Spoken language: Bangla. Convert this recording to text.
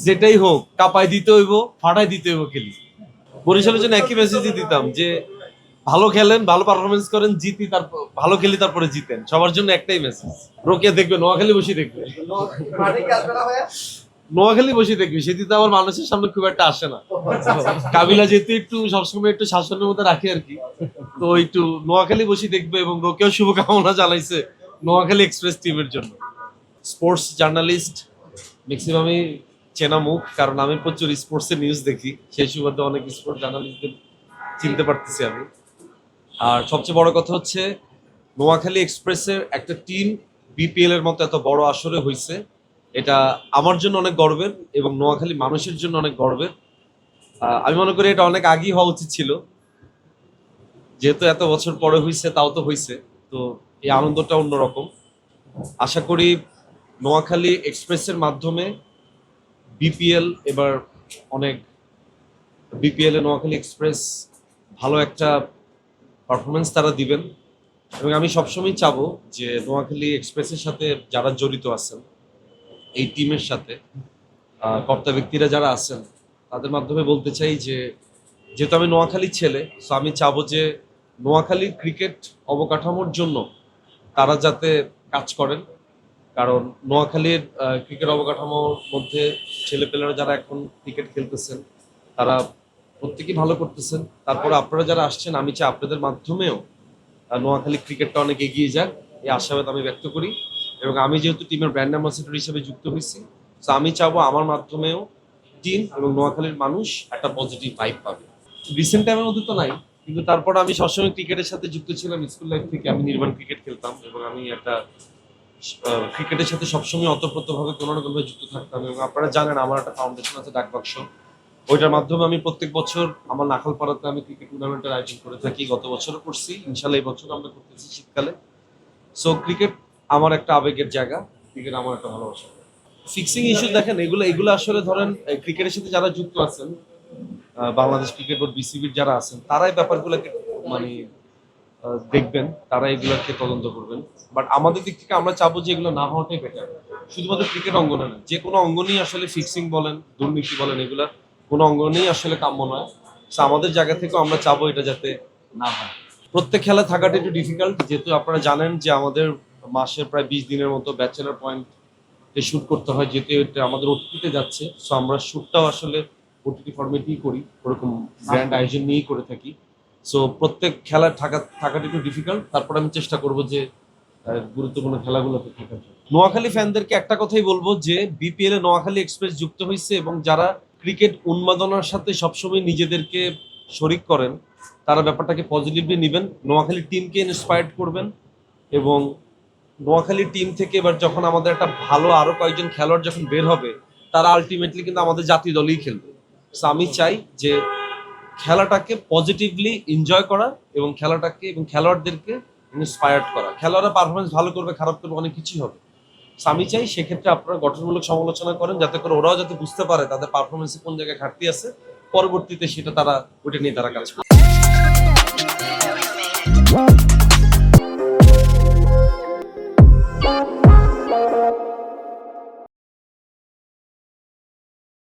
যেটাই হোক কাপাই দিতে হইব, ফাটাই দিতে হইব খেলি। বরিশালের জন্য একই মেসেজই দিতাম যে ভালো খেলেন, ভালো পারফরমেন্স করেন, জিতি তারপর ভালো খেলি তারপরে জিতেন। সবার জন্য একটাই মেসেজ। রোকিয়া দেখবে, নোয়াখালী বসে দেখবে, নোয়াখালী বসে দেখবে, সেটি তো আবার মানুষের সামনে খুব একটা আসে না। কাবিলা যেহেতু একটু সবসময় একটু শাসনের মধ্যে রাখে আর কি, তো একটু নোয়াখালী বসে দেখবে। এবং রোকিয়াও শুভকামনা জানাইছে নোয়াখালী এক্সপ্রেস টিমের জন্য। স্পোর্টস জার্নালিস্ট ম্যাক্সিমামই চেনা মুখ, কারণ আমি প্রচুর স্পোর্টসের নিউজ দেখি, সেই সুবাদে অনেক স্পোর্টস জার্নালিস্টদের চিনতে পারতেছি আমি। আর সবচেয়ে বড় কথা হচ্ছে নোয়াখালী এক্সপ্রেসের একটা টিম বিপিএল এর মতো এত বড় আসরে হয়েছে, এটা আমার জন্য অনেক গর্বের এবং নোয়াখালী মানুষের জন্য অনেক গর্বের। আমি মনে করি এটা অনেক আগেই হওয়া উচিত ছিল, যেহেতু এত বছর পরে হয়েছে, তাও তো হয়েছে। তো এই আনন্দটা অন্যরকম। আশা করি নোয়াখালী এক্সপ্রেসের মাধ্যমে বিপিএল এবার অনেক, বিপিএল এ নোয়াখালী এক্সপ্রেস ভালো একটা পারফরমেন্স তারা দিবেন। এবং আমি সবসময় চাবো যে নোয়াখালী এক্সপ্রেসের সাথে যারা জড়িত আছেন, এই টিমের সাথে কর্তা ব্যক্তিরা যারা আছেন, তাদের মাধ্যমে বলতে চাই যে যেহেতু আমি নোয়াখালীর ছেলে, তো আমি চাবো যে নোয়াখালীর ক্রিকেট অবকাঠামোর জন্য তারা যাতে কাজ করেন। কারণ নোয়াখালীর ক্রিকেট অবকাঠামোর মধ্যে ছেলেপেলেরা যারা এখন ক্রিকেট খেলতেছেন, তারা প্রত্যেকেই ভালো করতেছেন। তারপরে আপনারা যারা আসছেন, আমি চাই আপনাদের মাধ্যমেও নোয়াখালী ক্রিকেটটা অনেক এগিয়ে যাক, এই আশাবাদ আমি ব্যক্ত করি। এবং আমি যেহেতু টিমের ব্র্যান্ড অ্যাম্বাসেডর হিসেবে যুক্ত হয়েছি, তো আমি চাবো আমার মাধ্যমেও টিম এবং নোয়াখালীর মানুষ একটা পজিটিভ ভাইব পাবে। রিসেন্ট টাইমের মধ্যে তো নাই, কিন্তু তারপর আমি সবসময় ক্রিকেটের সাথে যুক্ত ছিলাম। স্কুল লাইফ থেকে আমি নির্বাণ ক্রিকেট খেলতাম এবং আমি একটা ক্রিকেটের সাথে সবসময় অতপ্রতভাবে কোনো না কোনোভাবে যুক্ত থাকতাম। এবং আপনারা জানেন আমার একটা ফাউন্ডেশন আছে, ডাকবাক্স, ওইটার মাধ্যমে আমি প্রত্যেক বছর আমার নাখালপাড়াতে আমি ক্রিকেট টুর্নামেন্টের আয়োজন করে থাকি। গত বছরও করছি, ইনশাল্লাহ এই বছর আমরা করতেছি শীতকালে। সো ক্রিকেট আমার একটা আবেগের জায়গা, ক্রিকেট আমার একটা ভালোবাসা। ফিক্সিং ইস্যু দেখেন, এগুলো এগুলো আসলে ধরেন ক্রিকেটের সাথে যারা যুক্ত আছেন, বাংলাদেশ ক্রিকেট বোর্ড বিসিবির যারা আছেন, তারাই ব্যাপারগুলোকে মানে দেখবেন, তারা এগুলোকে তদন্ত করবেন। বাট আমাদের দিক থেকে আমরা চাবো যে এগুলো না হওয়াটাই বেটার। শুধুমাত্র ক্রিকেট অঙ্গনে না, যে কোনো অঙ্গনেই আসলে ফিক্সিং বলেন, দুর্নীতি বলেন, এগুলা কোনো অঙ্গনেই আসলে কাম্য নয়। আমাদের জায়গা থেকেও আমরা চাবো এটা যাতে না হয়। প্রত্যেক খেলা থাকাটা একটু ডিফিকাল্ট, যেহেতু আপনারা জানেন যে আমাদের মাসের প্রায় 20 দিনের মতো ব্যাচেলার পয়েন্ট শুট করতে হয়, যেহেতু এটা আমাদের ওটিটিতে যাচ্ছে। সো আমরা শুটটাও আসলে ওটিটি ফরম্যাটেই করি, ওরকম গ্র্যান্ড আয়োজন নিয়েই করে থাকি। সো প্রত্যেক খেলা থাকাটা একটু ডিফিকাল্ট। তারপর আমি চেষ্টা করব যে গুরুত্বপূর্ণ খেলাগুলোতে থাকার জন্য। নোয়াখালী ফ্যানদেরকে একটা কথাই বলবো যে বিপিএল এ নোয়াখালী এক্সপ্রেস যুক্ত হয়েছে এবং যারা ক্রিকেট উন্মাদনার সাথে সবসময় নিজেদেরকে শরিক করেন, তারা ব্যাপারটাকে পজিটিভলি নেবেন, নোয়াখালী টিমকে ইন্সপায়ার্ড করবেন। এবং নোয়াখালী টিম থেকে এবার যখন আমাদের একটা ভালো আরো কয়েকজন খেলোয়াড় যখন বের হবে, তারা আলটিমেটলি কিন্তু আমাদের জাতীয় দলেই খেলবে। সো আমি চাই যে খেলাটাকে পজিটিভলি এনজয় করা এবং খেলাটাকে এবং খেলোয়াড়দেরকে ইন্সপায়ার্ড করা। খেলোয়াড়রা পারফরমেন্স ভালো করবে, খারাপ করবে, অনেক কিছুই হবে। সো আমি চাই সেক্ষেত্রে আপনারা গঠনমূলক সমালোচনা করেন, যাতে করে ওরাও যাতে বুঝতে পারে তাদের পারফরমেন্সে কোন জায়গায় ঘাটতি আছে, পরবর্তীতে সেটা তারা ওইটা নিয়ে তারা কাজ করে।